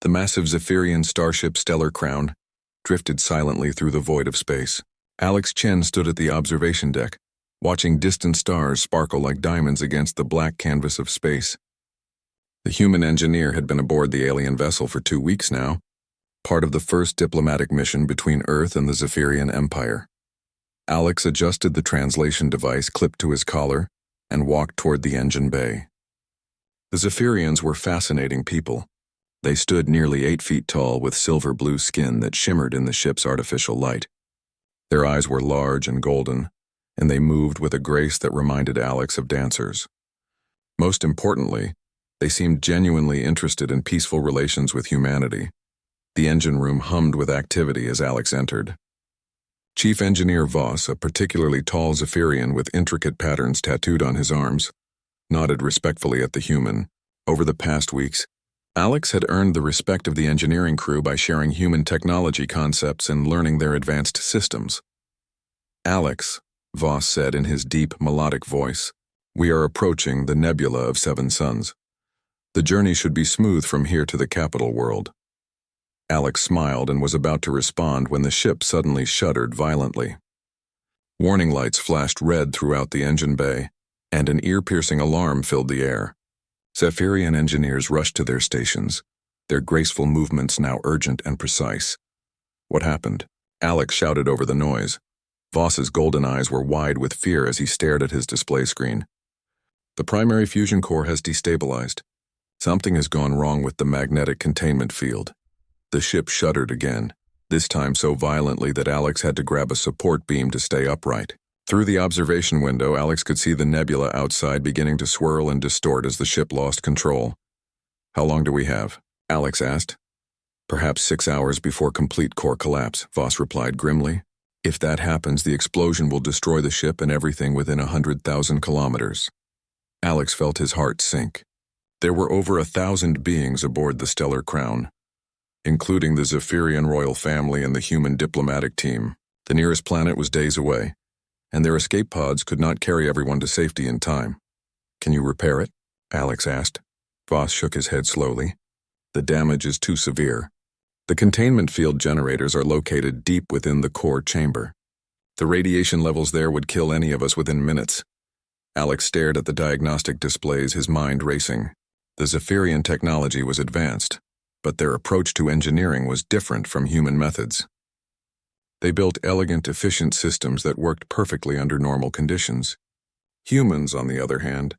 The massive Zephyrian starship Stellar Crown drifted silently through the void of space. Alex Chen stood at the observation deck, watching distant stars sparkle like diamonds against the black canvas of space. The human engineer had been aboard the alien vessel for 2 weeks now, part of the first diplomatic mission between Earth and the Zephyrian Empire. Alex adjusted the translation device clipped to his collar and walked toward the engine bay. The Zephyrians were fascinating people. They stood nearly 8 feet tall with silver-blue skin that shimmered in the ship's artificial light. Their eyes were large and golden, and they moved with a grace that reminded Alex of dancers. Most importantly, they seemed genuinely interested in peaceful relations with humanity. The engine room hummed with activity as Alex entered. Chief Engineer Voss, a particularly tall Zephyrian with intricate patterns tattooed on his arms, nodded respectfully at the human. Over the past weeks, Alex had earned the respect of the engineering crew by sharing human technology concepts and learning their advanced systems. "Alex," Voss said in his deep, melodic voice, "we are approaching the nebula of 7 suns. The journey should be smooth from here to the capital world." Alex smiled and was about to respond when the ship suddenly shuddered violently. Warning lights flashed red throughout the engine bay, and an ear-piercing alarm filled the air. Zephyrian engineers rushed to their stations, their graceful movements now urgent and precise. "What happened?" Alex shouted over the noise. Voss's golden eyes were wide with fear as he stared at his display screen. "The primary fusion core has destabilized. Something has gone wrong with the magnetic containment field." The ship shuddered again, this time so violently that Alex had to grab a support beam to stay upright. Through the observation window, Alex could see the nebula outside beginning to swirl and distort as the ship lost control. "How long do we have?" Alex asked. "Perhaps 6 hours before complete core collapse," Voss replied grimly. "If that happens, the explosion will destroy the ship and everything within 100,000 kilometers." Alex felt his heart sink. There were over 1,000 beings aboard the Stellar Crown, including the Zephyrian royal family and the human diplomatic team. The nearest planet was days away, and their escape pods could not carry everyone to safety in time. "Can you repair it?" Alex asked. Voss shook his head slowly. "The damage is too severe. The containment field generators are located deep within the core chamber. The radiation levels there would kill any of us within minutes." Alex stared at the diagnostic displays, his mind racing. The Zephyrian technology was advanced, but their approach to engineering was different from human methods. They built elegant, efficient systems that worked perfectly under normal conditions. Humans, on the other hand,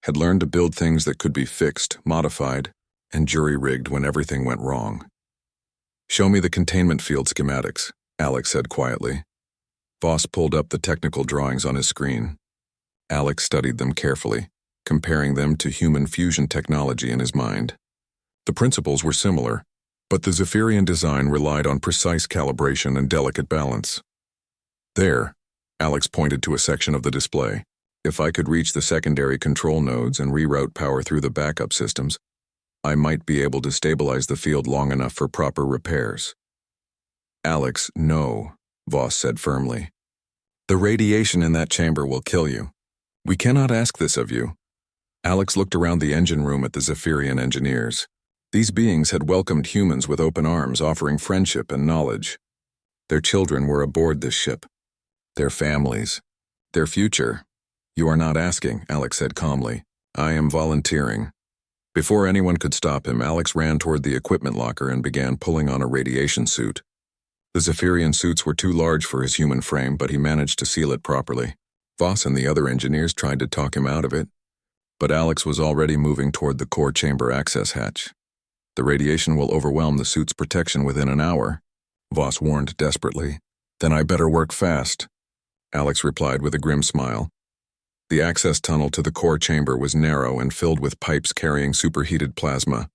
had learned to build things that could be fixed, modified, and jury-rigged when everything went wrong. "Show me the containment field schematics," Alex said quietly. Voss pulled up the technical drawings on his screen. Alex studied them carefully, comparing them to human fusion technology in his mind. The principles were similar, but the Zephyrian design relied on precise calibration and delicate balance. "There," Alex pointed to a section of the display. "If I could reach the secondary control nodes and reroute power through the backup systems, I might be able to stabilize the field long enough for proper repairs." "Alex, no," Voss said firmly. "The radiation in that chamber will kill you. We cannot ask this of you." Alex looked around the engine room at the Zephyrian engineers. These beings had welcomed humans with open arms, offering friendship and knowledge. Their children were aboard this ship. Their families. Their future. "You are not asking," Alex said calmly. "I am volunteering." Before anyone could stop him, Alex ran toward the equipment locker and began pulling on a radiation suit. The Zephyrian suits were too large for his human frame, but he managed to seal it properly. Voss and the other engineers tried to talk him out of it, but Alex was already moving toward the core chamber access hatch. "The radiation will overwhelm the suit's protection within an hour," Voss warned desperately. "Then I better work fast," Alex replied with a grim smile. The access tunnel to the core chamber was narrow and filled with pipes carrying superheated plasma.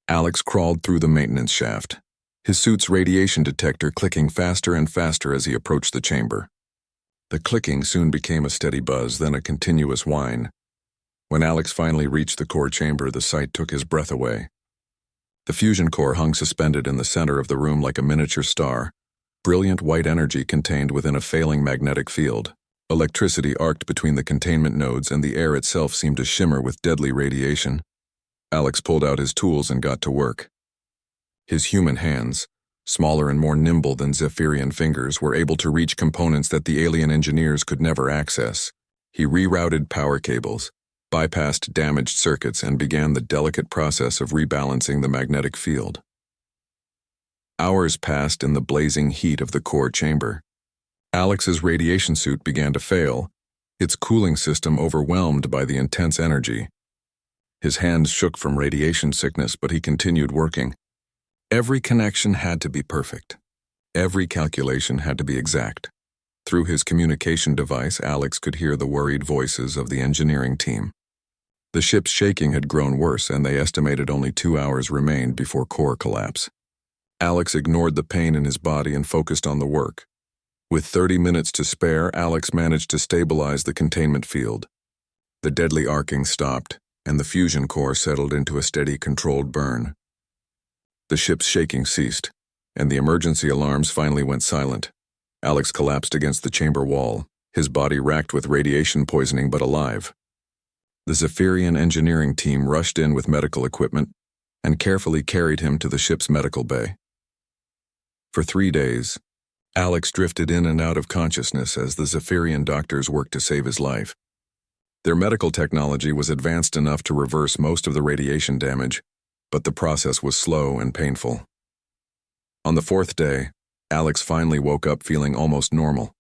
Alex crawled through the maintenance shaft, his suit's radiation detector clicking faster and faster as he approached the chamber. The clicking soon became a steady buzz, then a continuous whine. When Alex finally reached the core chamber, the sight took his breath away. The fusion core hung suspended in the center of the room like a miniature star, brilliant white energy contained within a failing magnetic field. Electricity arced between the containment nodes, and the air itself seemed to shimmer with deadly radiation. Alex pulled out his tools and got to work. His human hands, smaller and more nimble than Zephyrian fingers, were able to reach components that the alien engineers could never access. He rerouted power cables, bypassed damaged circuits, and began the delicate process of rebalancing the magnetic field. Hours passed in the blazing heat of the core chamber. Alex's radiation suit began to fail, its cooling system overwhelmed by the intense energy. His hands shook from radiation sickness, but he continued working. Every connection had to be perfect. Every calculation had to be exact. Through his communication device, Alex could hear the worried voices of the engineering team. The ship's shaking had grown worse, and they estimated only 2 hours remained before core collapse. Alex ignored the pain in his body and focused on the work. With 30 minutes to spare, Alex managed to stabilize the containment field. The deadly arcing stopped, and the fusion core settled into a steady, controlled burn. The ship's shaking ceased, and the emergency alarms finally went silent. Alex collapsed against the chamber wall, his body racked with radiation poisoning but alive. The Zephyrian engineering team rushed in with medical equipment and carefully carried him to the ship's medical bay. For 3 days, Alex drifted in and out of consciousness as the Zephyrian doctors worked to save his life. Their medical technology was advanced enough to reverse most of the radiation damage, but the process was slow and painful. On the 4th day, Alex finally woke up feeling almost normal.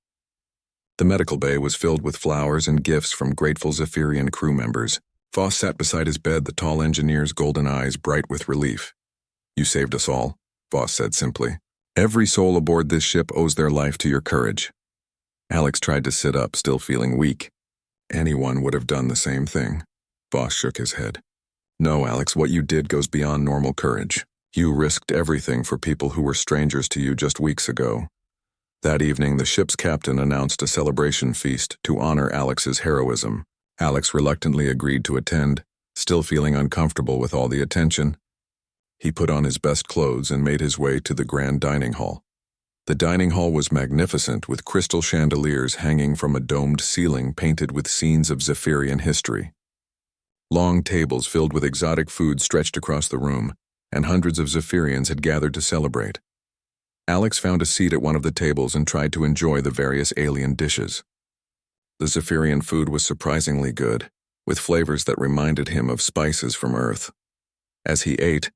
The medical bay was filled with flowers and gifts from grateful Zephyrian crew members. Voss sat beside his bed, the tall engineer's golden eyes bright with relief. "You saved us all," Voss said simply. "Every soul aboard this ship owes their life to your courage." Alex tried to sit up, still feeling weak. "Anyone would have done the same thing." Voss shook his head. "No, Alex, what you did goes beyond normal courage. You risked everything for people who were strangers to you just weeks ago." That evening, the ship's captain announced a celebration feast to honor Alex's heroism. Alex reluctantly agreed to attend, still feeling uncomfortable with all the attention. He put on his best clothes and made his way to the grand dining hall. The dining hall was magnificent, with crystal chandeliers hanging from a domed ceiling painted with scenes of Zephyrian history. Long tables filled with exotic food stretched across the room, and hundreds of Zephyrians had gathered to celebrate. Alex found a seat at one of the tables and tried to enjoy the various alien dishes. The Zephyrian food was surprisingly good, with flavors that reminded him of spices from Earth. As he ate,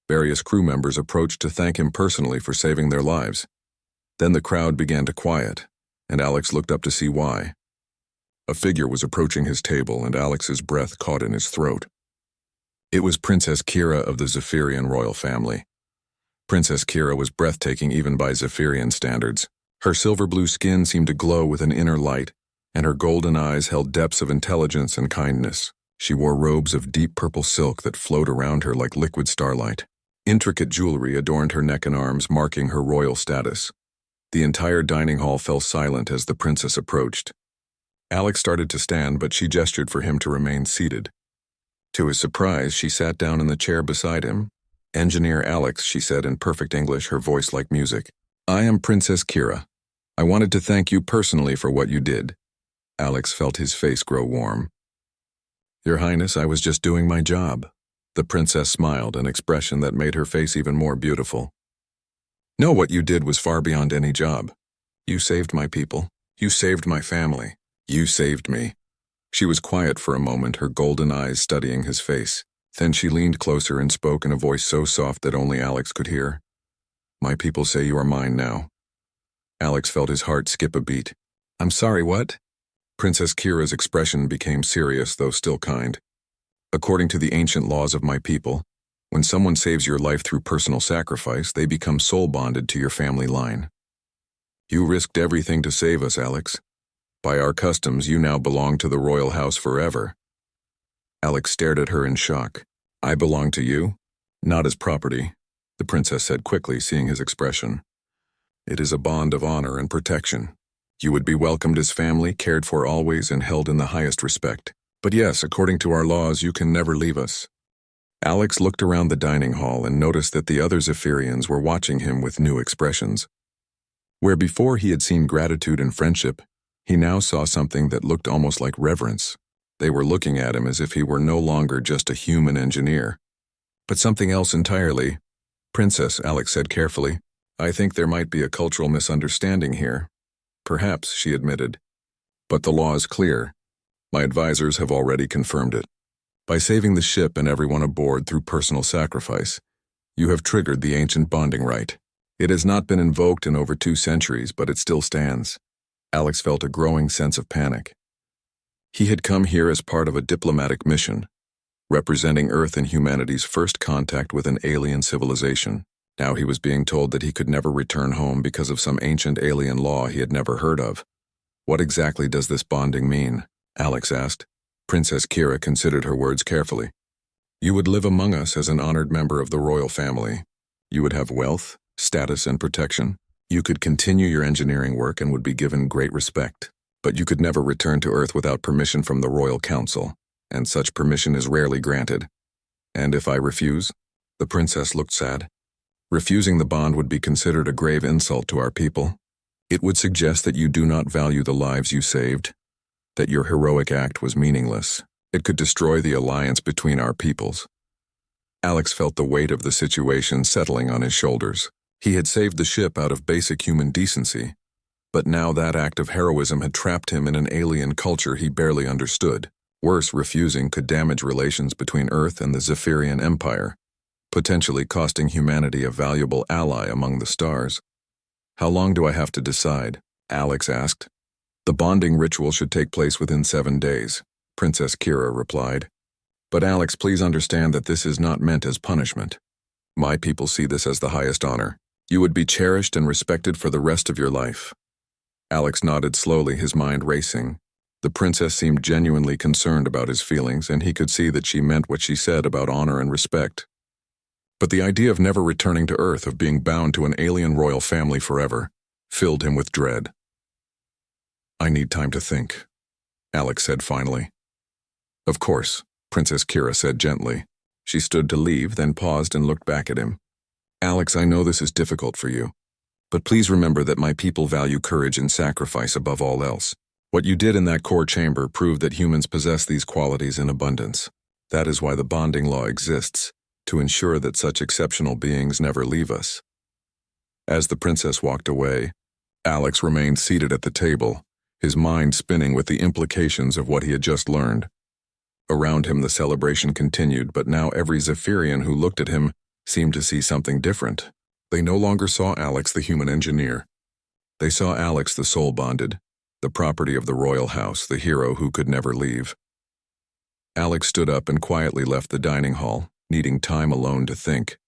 various crew members approached to thank him personally for saving their lives. Then the crowd began to quiet, and Alex looked up to see why. A figure was approaching his table, and Alex's breath caught in his throat. It was Princess Kira of the Zephyrian royal family. Princess Kira was breathtaking even by Zephyrian standards. Her silver-blue skin seemed to glow with an inner light, and her golden eyes held depths of intelligence and kindness. She wore robes of deep purple silk that flowed around her like liquid starlight. Intricate jewelry adorned her neck and arms, marking her royal status. The entire dining hall fell silent as the princess approached. Alex started to stand, but she gestured for him to remain seated. To his surprise, she sat down in the chair beside him. "Engineer Alex," she said in perfect English, her voice like music. "I am Princess Kira. I wanted to thank you personally for what you did." Alex felt his face grow warm. "Your Highness, I was just doing my job." The princess smiled, an expression that made her face even more beautiful. "No, what you did was far beyond any job. You saved my people. You saved my family. You saved me." She was quiet for a moment, her golden eyes studying his face. Then she leaned closer and spoke in a voice so soft that only Alex could hear. "My people say you are mine now." Alex felt his heart skip a beat. "I'm sorry, what?" Princess Kira's expression became serious, though still kind. "According to the ancient laws of my people, when someone saves your life through personal sacrifice, they become soul-bonded to your family line. You risked everything to save us, Alex. By our customs, you now belong to the royal house forever." Alex stared at her in shock. "I belong to you? Not as property," the princess said quickly, seeing his expression. "It is a bond of honor and protection. You would be welcomed as family, cared for always, and held in the highest respect. But yes, according to our laws, you can never leave us." Alex looked around the dining hall and noticed that the other Zephyrians were watching him with new expressions. Where before he had seen gratitude and friendship, he now saw something that looked almost like reverence. They were looking at him as if he were no longer just a human engineer, but something else entirely. Princess, Alex said carefully, I think there might be a cultural misunderstanding here. Perhaps, she admitted. But the law is clear. My advisors have already confirmed it. By saving the ship and everyone aboard through personal sacrifice, you have triggered the ancient bonding rite. It has not been invoked in over 2 centuries, but it still stands. Alex felt a growing sense of panic. He had come here as part of a diplomatic mission, representing Earth and humanity's first contact with an alien civilization. Now he was being told that he could never return home because of some ancient alien law he had never heard of. What exactly does this bonding mean? Alex asked. Princess Kira considered her words carefully. You would live among us as an honored member of the royal family. You would have wealth, status, and protection. You could continue your engineering work and would be given great respect. But you could never return to Earth without permission from the Royal Council, and such permission is rarely granted. And if I refuse? The princess looked sad. Refusing the bond would be considered a grave insult to our people. It would suggest that you do not value the lives you saved, that your heroic act was meaningless. It could destroy the alliance between our peoples. Alex felt the weight of the situation settling on his shoulders. He had saved the ship out of basic human decency, but now that act of heroism had trapped him in an alien culture he barely understood. Worse, refusing could damage relations between Earth and the Zephyrian Empire, potentially costing humanity a valuable ally among the stars. How long do I have to decide? Alex asked. The bonding ritual should take place within 7 days, Princess Kira replied. But Alex, please understand that this is not meant as punishment. My people see this as the highest honor. You would be cherished and respected for the rest of your life. Alex nodded slowly, his mind racing. The princess seemed genuinely concerned about his feelings, and he could see that she meant what she said about honor and respect. But the idea of never returning to Earth, of being bound to an alien royal family forever, filled him with dread. I need time to think, Alex said finally. Of course, Princess Kira said gently. She stood to leave, then paused and looked back at him. Alex, I know this is difficult for you, but please remember that my people value courage and sacrifice above all else. What you did in that core chamber proved that humans possess these qualities in abundance. That is why the bonding law exists, to ensure that such exceptional beings never leave us. As the princess walked away, Alex remained seated at the table, his mind spinning with the implications of what he had just learned. Around him the celebration continued, but now every Zephyrian who looked at him seemed to see something different. They no longer saw Alex the human engineer. They saw Alex the soul-bonded, the property of the royal house, the hero who could never leave. Alex stood up and quietly left the dining hall, needing time alone to think.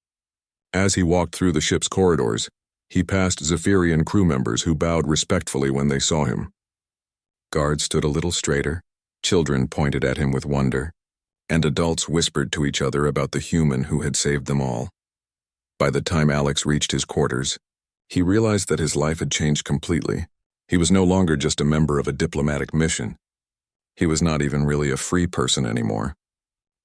As he walked through the ship's corridors, he passed Zephyrian crew members who bowed respectfully when they saw him. Guards stood a little straighter, children pointed at him with wonder, and adults whispered to each other about the human who had saved them all. By the time Alex reached his quarters, he realized that his life had changed completely. He was no longer just a member of a diplomatic mission. He was not even really a free person anymore.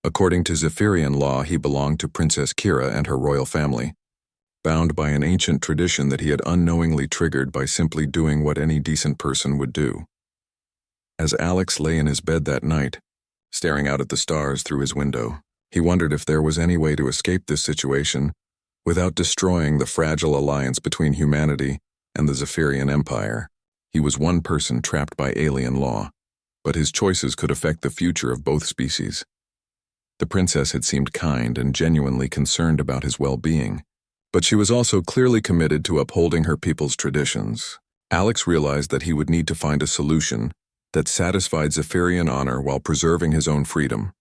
According to Zephyrian law, he belonged to Princess Kira and her royal family, bound by an ancient tradition that he had unknowingly triggered by simply doing what any decent person would do. As Alex lay in his bed that night, staring out at the stars through his window, he wondered if there was any way to escape this situation without destroying the fragile alliance between humanity and the Zephyrian Empire. He was one person trapped by alien law, but his choices could affect the future of both species. The princess had seemed kind and genuinely concerned about his well-being, but she was also clearly committed to upholding her people's traditions. Alex realized that he would need to find a solution that satisfied Zephyrian honor while preserving his own freedom.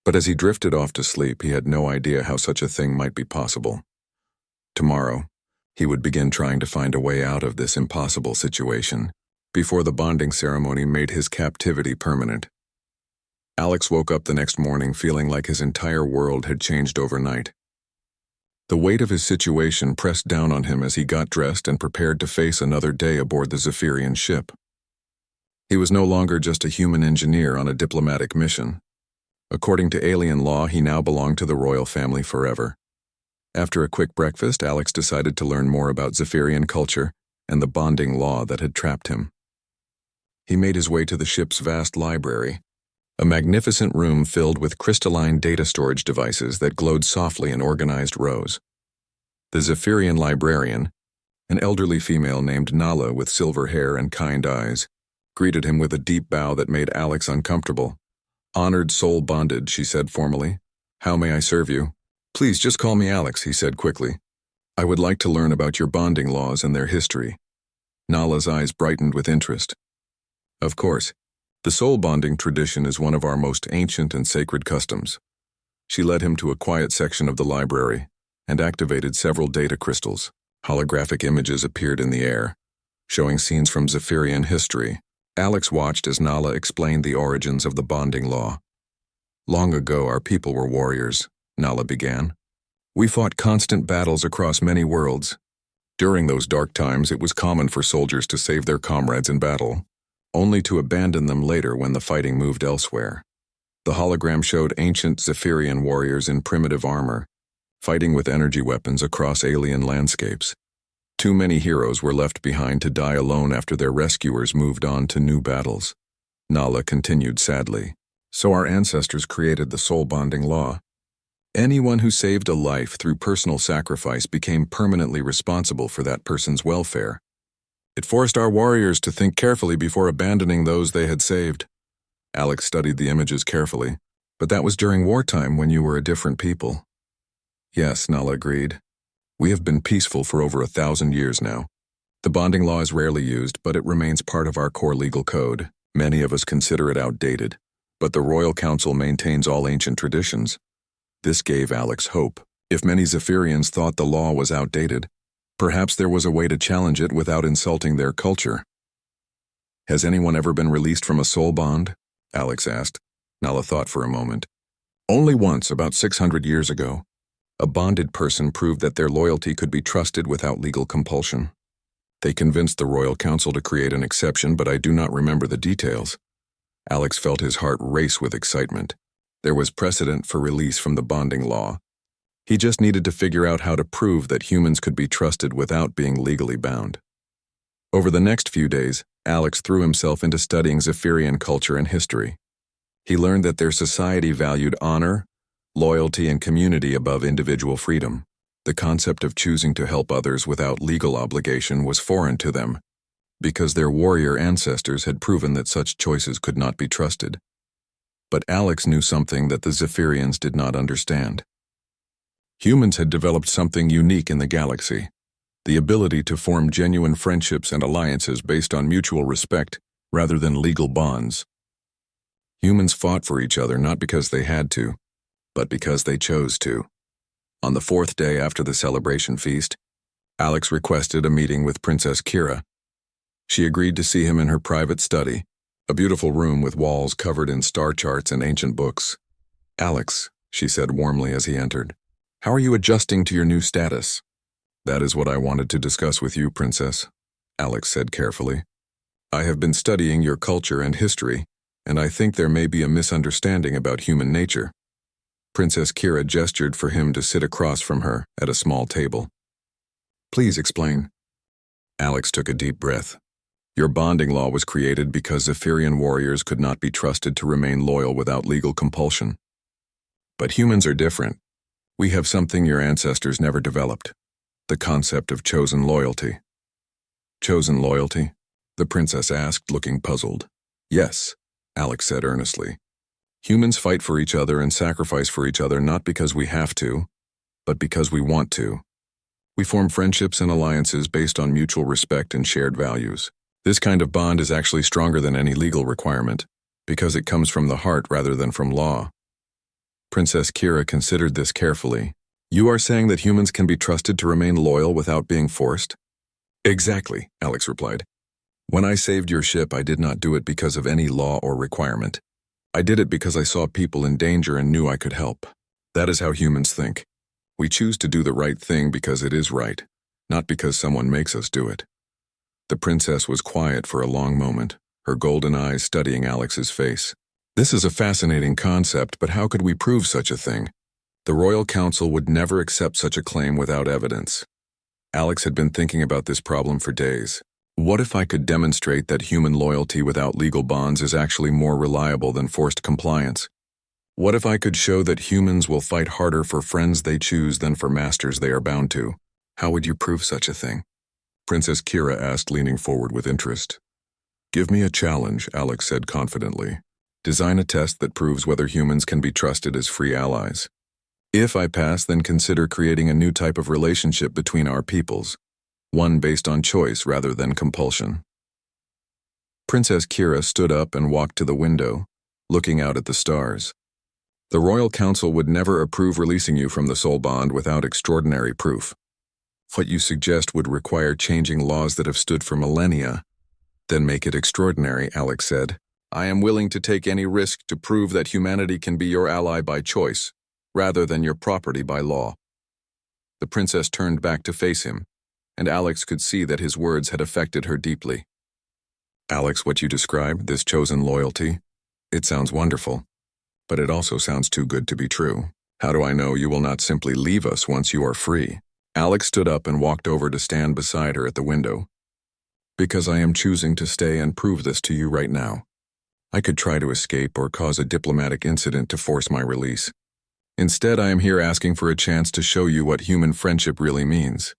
But as he drifted off to sleep, he had no idea how such a thing might be possible. Tomorrow, he would begin trying to find a way out of this impossible situation before the bonding ceremony made his captivity permanent. Alex woke up the next morning feeling like his entire world had changed overnight. The weight of his situation pressed down on him as he got dressed and prepared to face another day aboard the Zephyrian ship. He was no longer just a human engineer on a diplomatic mission. According to alien law, he now belonged to the royal family forever. After a quick breakfast, Alex decided to learn more about Zephyrian culture and the bonding law that had trapped him. He made his way to the ship's vast library, a magnificent room filled with crystalline data storage devices that glowed softly in organized rows. The Zephyrian librarian, an elderly female named Nala with silver hair and kind eyes, greeted him with a deep bow that made Alex uncomfortable. "Honored soul bonded," she said formally. "How may I serve you?" "Please just call me Alex," he said quickly. "I would like to learn about your bonding laws and their history." Nala's eyes brightened with interest. "Of course. The soul bonding tradition is one of our most ancient and sacred customs." She led him to a quiet section of the library and activated several data crystals. Holographic images appeared in the air, showing scenes from Zephyrian history. Alex watched as Nala explained the origins of the bonding law. "Long ago, our people were warriors," Nala began. "We fought constant battles across many worlds. During those dark times, it was common for soldiers to save their comrades in battle, only to abandon them later when the fighting moved elsewhere. The hologram showed ancient Zephyrian warriors in primitive armor, fighting with energy weapons across alien landscapes. Too many heroes were left behind to die alone after their rescuers moved on to new battles." Nala continued sadly. "So our ancestors created the soul bonding law. Anyone who saved a life through personal sacrifice became permanently responsible for that person's welfare. It forced our warriors to think carefully before abandoning those they had saved." Alex studied the images carefully. "But that was during wartime when you were a different people." "Yes," Nala agreed. "We have been peaceful for over 1,000 years now. The bonding law is rarely used, but it remains part of our core legal code. Many of us consider it outdated, but the Royal Council maintains all ancient traditions." This gave Alex hope. If many Zephyrians thought the law was outdated, perhaps there was a way to challenge it without insulting their culture. "Has anyone ever been released from a soul bond?" Alex asked. Nala thought for a moment. "Only once, about 600 years ago. A bonded person proved that their loyalty could be trusted without legal compulsion. They convinced the Royal Council to create an exception, but I do not remember the details." Alex felt his heart race with excitement. There was precedent for release from the bonding law. He just needed to figure out how to prove that humans could be trusted without being legally bound. Over the next few days, Alex threw himself into studying Zephyrian culture and history. He learned that their society valued honor, loyalty, and community above individual freedom. The concept of choosing to help others without legal obligation was foreign to them, because their warrior ancestors had proven that such choices could not be trusted. But Alex knew something that the Zephyrians did not understand. Humans had developed something unique in the galaxy: the ability to form genuine friendships and alliances based on mutual respect rather than legal bonds. Humans fought for each other not because they had to, but because they chose to. On the 4th day after the celebration feast, Alex requested a meeting with Princess Kira. She agreed to see him in her private study, a beautiful room with walls covered in star charts and ancient books. "Alex," she said warmly as he entered, "how are you adjusting to your new status?" "That is what I wanted to discuss with you, Princess," Alex said carefully. "I have been studying your culture and history, and I think there may be a misunderstanding about human nature." Princess Kira gestured for him to sit across from her at a small table. "Please explain." Alex took a deep breath. "Your bonding law was created because Zephyrian warriors could not be trusted to remain loyal without legal compulsion. But humans are different. We have something your ancestors never developed: the concept of chosen loyalty." "Chosen loyalty?" the princess asked, looking puzzled. "Yes," Alex said earnestly. "Humans fight for each other and sacrifice for each other not because we have to, but because we want to. We form friendships and alliances based on mutual respect and shared values. This kind of bond is actually stronger than any legal requirement, because it comes from the heart rather than from law." Princess Kira considered this carefully. "You are saying that humans can be trusted to remain loyal without being forced?" "Exactly," Alex replied. "When I saved your ship, I did not do it because of any law or requirement. I did it because I saw people in danger and knew I could help. That is how humans think. We choose to do the right thing because it is right, not because someone makes us do it." The princess was quiet for a long moment, her golden eyes studying Alex's face. "This is a fascinating concept, but how could we prove such a thing? The Royal Council would never accept such a claim without evidence." Alex had been thinking about this problem for days. What if I could demonstrate that human loyalty without legal bonds is actually more reliable than forced compliance? What if I could show that humans will fight harder for friends they choose than for masters they are bound to? How would you prove such a thing? Princess Kira asked, leaning forward with interest. Give me a challenge, Alex said confidently. Design a test that proves whether humans can be trusted as free allies. If I pass, then consider creating a new type of relationship between our peoples, one based on choice rather than compulsion. Princess Kira stood up and walked to the window, looking out at the stars. The Royal Council would never approve releasing you from the soul bond without extraordinary proof. What you suggest would require changing laws that have stood for millennia. Then make it extraordinary, Alex said. I am willing to take any risk to prove that humanity can be your ally by choice, rather than your property by law. The princess turned back to face him, and Alex could see that his words had affected her deeply. Alex, what you described, this chosen loyalty, it sounds wonderful, but it also sounds too good to be true. How do I know you will not simply leave us once you are free? Alex stood up and walked over to stand beside her at the window. Because I am choosing to stay and prove this to you right now. I could try to escape or cause a diplomatic incident to force my release. Instead, I am here asking for a chance to show you what human friendship really means.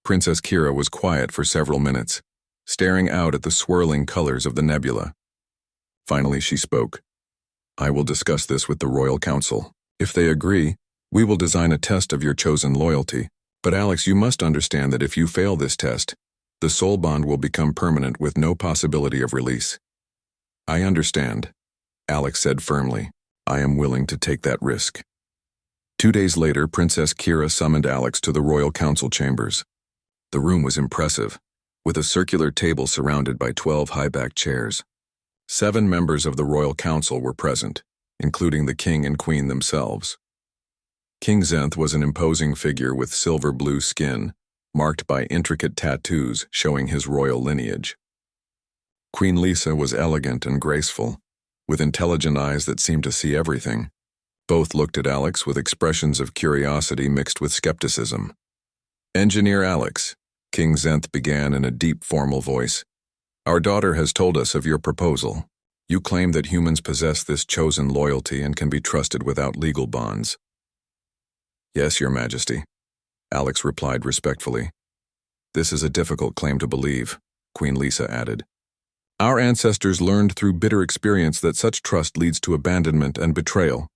Princess Kira was quiet for several minutes, staring out at the swirling colors of the nebula. Finally, she spoke. I will discuss this with the Royal Council. If they agree, we will design a test of your chosen loyalty. But Alex, you must understand that if you fail this test, the soul bond will become permanent with no possibility of release. I understand, Alex said firmly. I am willing to take that risk. 2 days later, Princess Kira summoned Alex to the Royal Council chambers. The room was impressive, with a circular table surrounded by 12 high-backed chairs. 7 members of the Royal Council were present, including the King and Queen themselves. King Zenth was an imposing figure with silver-blue skin, marked by intricate tattoos showing his royal lineage. Queen Lisa was elegant and graceful, with intelligent eyes that seemed to see everything. Both looked at Alex with expressions of curiosity mixed with skepticism. Engineer Alex, King Zenth began in a deep, formal voice. Our daughter has told us of your proposal. You claim that humans possess this chosen loyalty and can be trusted without legal bonds. Yes, Your Majesty, Alex replied respectfully. This is a difficult claim to believe, Queen Lisa added. Our ancestors learned through bitter experience that such trust leads to abandonment and betrayal.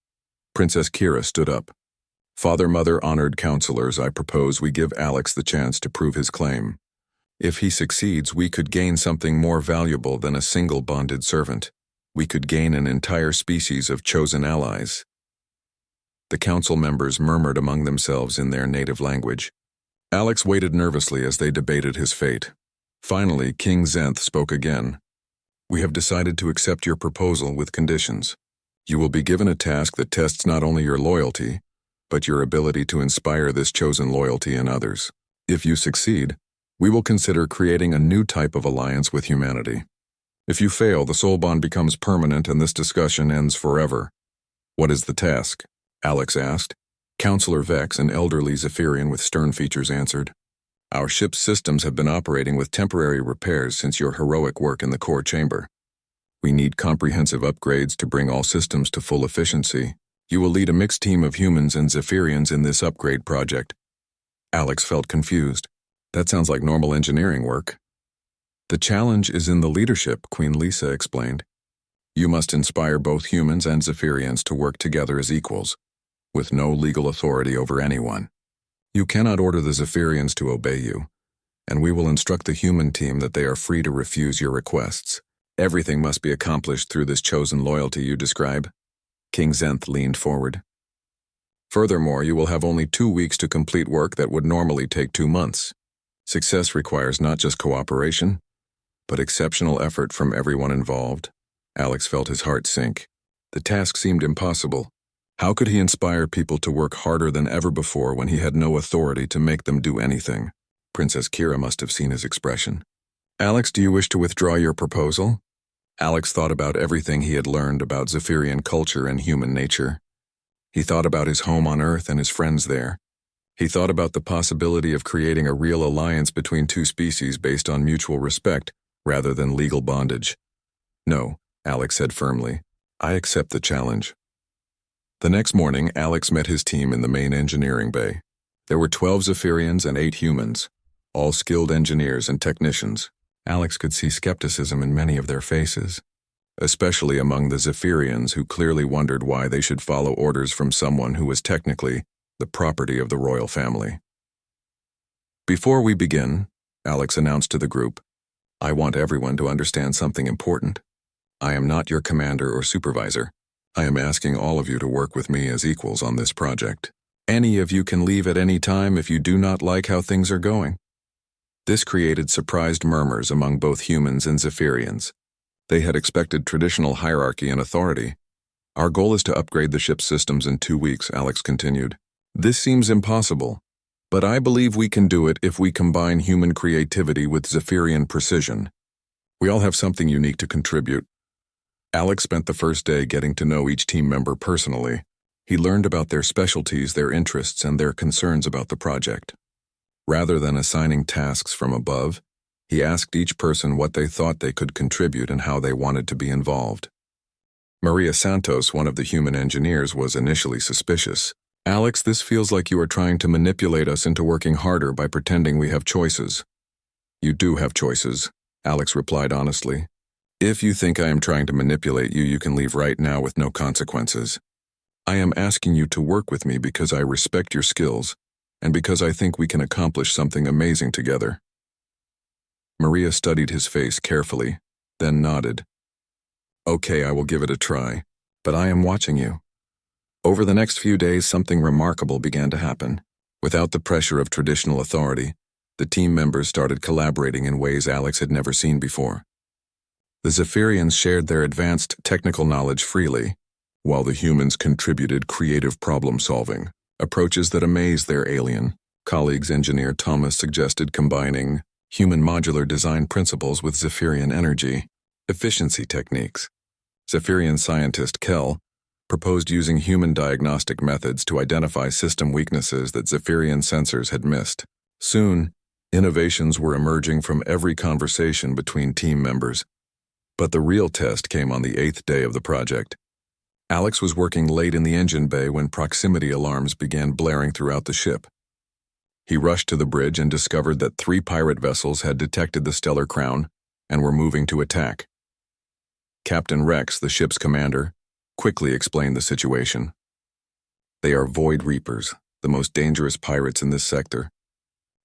Princess Kira stood up. Father, Mother, honored counselors, I propose we give Alex the chance to prove his claim. If he succeeds, we could gain something more valuable than a single bonded servant. We could gain an entire species of chosen allies. The council members murmured among themselves in their native language. Alex waited nervously as they debated his fate. Finally, King Zenth spoke again. We have decided to accept your proposal with conditions. You will be given a task that tests not only your loyalty, but your ability to inspire this chosen loyalty in others. If you succeed, we will consider creating a new type of alliance with humanity. If you fail, the soul bond becomes permanent and this discussion ends forever. What is the task? Alex asked. Counselor Vex, an elderly Zephyrian with stern features, answered. Our ship's systems have been operating with temporary repairs since your heroic work in the core chamber. We need comprehensive upgrades to bring all systems to full efficiency. You will lead a mixed team of humans and Zephyrians in this upgrade project. Alex felt confused. That sounds like normal engineering work. The challenge is in the leadership, Queen Lisa explained. You must inspire both humans and Zephyrians to work together as equals, with no legal authority over anyone. You cannot order the Zephyrians to obey you, and we will instruct the human team that they are free to refuse your requests. Everything must be accomplished through this chosen loyalty you describe. King Zenth leaned forward. Furthermore, you will have only 2 weeks to complete work that would normally take 2 months. Success requires not just cooperation, but exceptional effort from everyone involved. Alex felt his heart sink. The task seemed impossible. How could he inspire people to work harder than ever before when he had no authority to make them do anything? Princess Kira must have seen his expression. Alex, do you wish to withdraw your proposal? Alex thought about everything he had learned about Zephyrian culture and human nature. He thought about his home on Earth and his friends there. He thought about the possibility of creating a real alliance between 2 species based on mutual respect rather than legal bondage. No, Alex said firmly. I accept the challenge. The next morning, Alex met his team in the main engineering bay. There were 12 Zephyrians and 8 humans, all skilled engineers and technicians. Alex could see skepticism in many of their faces, especially among the Zephyrians who clearly wondered why they should follow orders from someone who was technically the property of the royal family. Before we begin, Alex announced to the group, I want everyone to understand something important. I am not your commander or supervisor. I am asking all of you to work with me as equals on this project. Any of you can leave at any time if you do not like how things are going. This created surprised murmurs among both humans and Zephyrians. They had expected traditional hierarchy and authority. Our goal is to upgrade the ship's systems in 2 weeks, Alex continued. This seems impossible, but I believe we can do it if we combine human creativity with Zephyrian precision. We all have something unique to contribute. Alex spent the first day getting to know each team member personally. He learned about their specialties, their interests, and their concerns about the project. Rather than assigning tasks from above, he asked each person what they thought they could contribute and how they wanted to be involved. Maria Santos, one of the human engineers, was initially suspicious. Alex, this feels like you are trying to manipulate us into working harder by pretending we have choices. You do have choices, Alex replied honestly. If you think I am trying to manipulate you, you can leave right now with no consequences. I am asking you to work with me because I respect your skills and because I think we can accomplish something amazing together. Maria studied his face carefully, then nodded. Okay, I will give it a try, but I am watching you. Over the next few days, something remarkable began to happen. Without the pressure of traditional authority, the team members started collaborating in ways Alex had never seen before. The Zephyrians shared their advanced technical knowledge freely, while the humans contributed creative problem-solving, approaches that amazed their alien colleagues. Engineer Thomas suggested combining human modular design principles with Zephyrian energy efficiency techniques. Zephyrian scientist Kell proposed using human diagnostic methods to identify system weaknesses that Zephyrian sensors had missed. Soon, innovations were emerging from every conversation between team members. But the real test came on the 8th day of the project. Alex was working late in the engine bay when proximity alarms began blaring throughout the ship. He rushed to the bridge and discovered that 3 pirate vessels had detected the Stellar Crown and were moving to attack. Captain Rex, the ship's commander, quickly explained the situation. They are Void Reapers, the most dangerous pirates in this sector.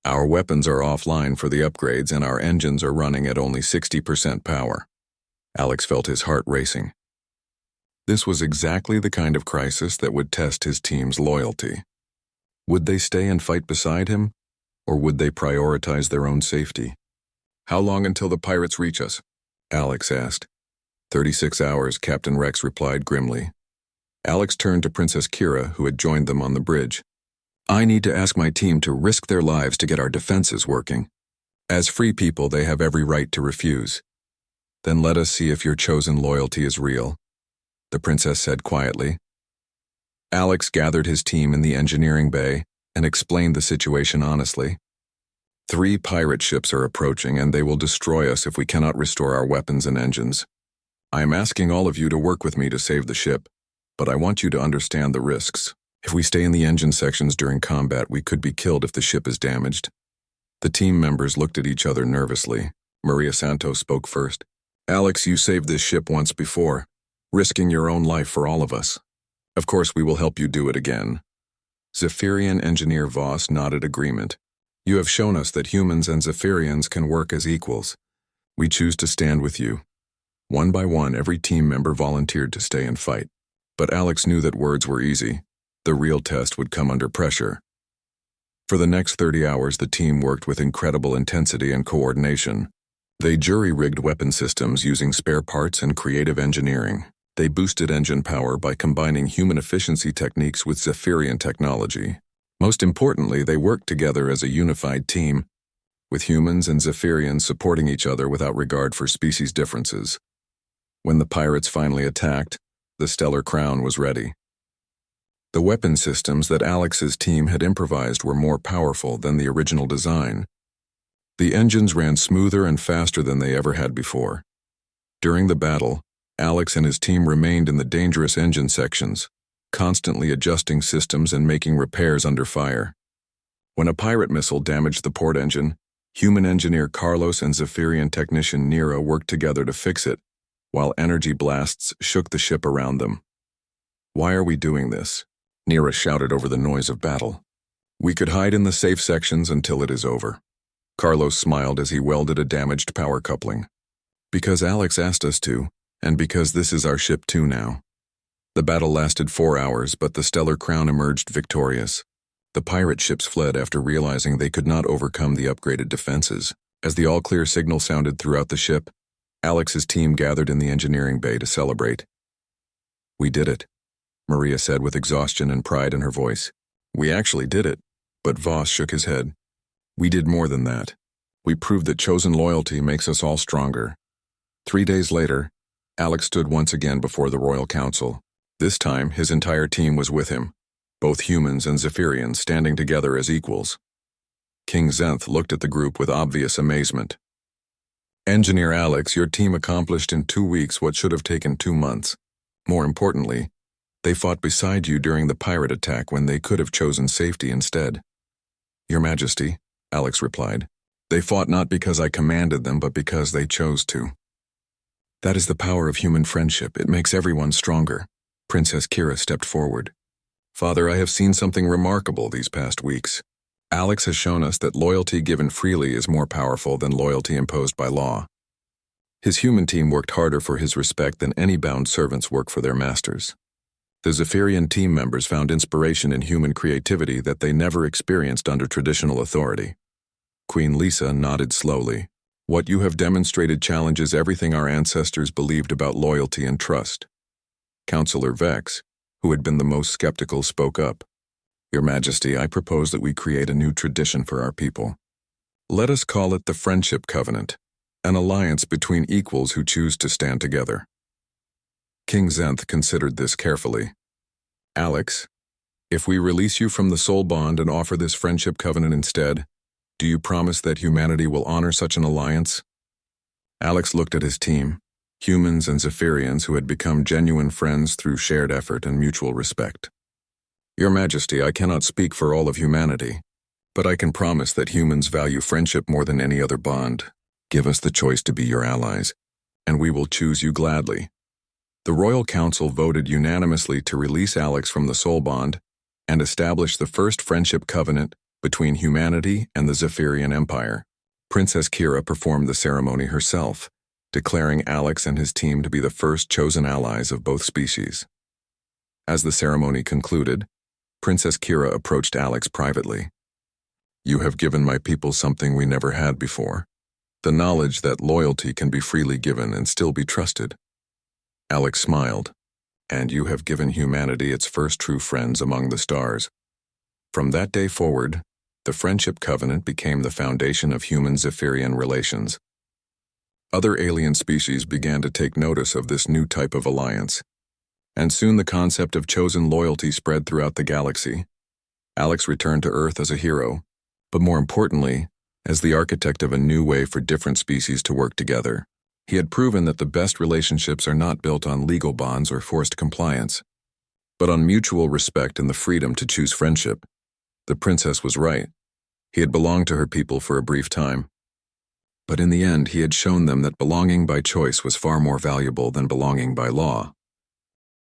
Our weapons are offline for the upgrades and our engines are running at only 60% power. Alex felt his heart racing. This was exactly the kind of crisis that would test his team's loyalty. Would they stay and fight beside him, or would they prioritize their own safety? How long until the pirates reach us? Alex asked. 36 hours, Captain Rex replied grimly. Alex turned to Princess Kira, who had joined them on the bridge. I need to ask my team to risk their lives to get our defenses working. As free people, they have every right to refuse. Then let us see if your chosen loyalty is real, the princess said quietly. Alex gathered his team in the engineering bay and explained the situation honestly. 3 pirate ships are approaching and they will destroy us if we cannot restore our weapons and engines. I am asking all of you to work with me to save the ship, but I want you to understand the risks. If we stay in the engine sections during combat, we could be killed if the ship is damaged. The team members looked at each other nervously. Maria Santos spoke first. Alex, you saved this ship once before, risking your own life for all of us. Of course, we will help you do it again. Zephyrian engineer Voss nodded agreement. You have shown us that humans and Zephyrians can work as equals. We choose to stand with you. One by one, every team member volunteered to stay and fight. But Alex knew that words were easy. The real test would come under pressure. For the next 30 hours, the team worked with incredible intensity and coordination. They jury-rigged weapon systems using spare parts and creative engineering. They boosted engine power by combining human efficiency techniques with Zephyrian technology. Most importantly, they worked together as a unified team, with humans and Zephyrians supporting each other without regard for species differences. When the pirates finally attacked, the Stellar Crown was ready. The weapon systems that Alex's team had improvised were more powerful than the original design. The engines ran smoother and faster than they ever had before. During the battle, Alex and his team remained in the dangerous engine sections, constantly adjusting systems and making repairs under fire. When a pirate missile damaged the port engine, human engineer Carlos and Zephyrian technician Nira worked together to fix it, while energy blasts shook the ship around them. "Why are we doing this?" Nira shouted over the noise of battle. "We could hide in the safe sections until it is over." Carlos smiled as he welded a damaged power coupling. "Because Alex asked us to, and because this is our ship too now." The battle lasted 4 hours, but the Stellar Crown emerged victorious. The pirate ships fled after realizing they could not overcome the upgraded defenses. As the all-clear signal sounded throughout the ship, Alex's team gathered in the engineering bay to celebrate. "We did it," Maria said with exhaustion and pride in her voice. "We actually did it," but Voss shook his head. "We did more than that. We proved that chosen loyalty makes us all stronger." 3 days later, Alex stood once again before the Royal Council. This time, his entire team was with him, both humans and Zephyrians standing together as equals. King Zenth looked at the group with obvious amazement. "Engineer Alex, your team accomplished in 2 weeks what should have taken 2 months. More importantly, they fought beside you during the pirate attack when they could have chosen safety instead." "Your Majesty," Alex replied, "they fought not because I commanded them, but because they chose to." "That is the power of human friendship. It makes everyone stronger." Princess Kira stepped forward. "Father, I have seen something remarkable these past weeks. Alex has shown us that loyalty given freely is more powerful than loyalty imposed by law. His human team worked harder for his respect than any bound servants work for their masters. The Zephyrian team members found inspiration in human creativity that they never experienced under traditional authority." Queen Lisa nodded slowly. "What you have demonstrated challenges everything our ancestors believed about loyalty and trust." Councillor Vex, who had been the most skeptical, spoke up. "Your Majesty, I propose that we create a new tradition for our people. Let us call it the Friendship Covenant, an alliance between equals who choose to stand together." King Zenth considered this carefully. "Alex, if we release you from the soul bond and offer this Friendship Covenant instead, do you promise that humanity will honor such an alliance?" Alex looked at his team, humans and Zephyrians who had become genuine friends through shared effort and mutual respect. "Your Majesty, I cannot speak for all of humanity, but I can promise that humans value friendship more than any other bond. Give us the choice to be your allies, and we will choose you gladly." The Royal Council voted unanimously to release Alex from the soul bond and establish the first friendship covenant between humanity and the Zephyrian Empire. Princess Kira performed the ceremony herself, declaring Alex and his team to be the first chosen allies of both species. As the ceremony concluded, Princess Kira approached Alex privately. "You have given my people something we never had before, the knowledge that loyalty can be freely given and still be trusted." Alex smiled. "And you have given humanity its first true friends among the stars." From that day forward, the Friendship Covenant became the foundation of human-Zephyrian relations. Other alien species began to take notice of this new type of alliance, and soon the concept of chosen loyalty spread throughout the galaxy. Alex returned to Earth as a hero, but more importantly, as the architect of a new way for different species to work together. He had proven that the best relationships are not built on legal bonds or forced compliance, but on mutual respect and the freedom to choose friendship. The princess was right. He had belonged to her people for a brief time, but in the end he had shown them that belonging by choice was far more valuable than belonging by law.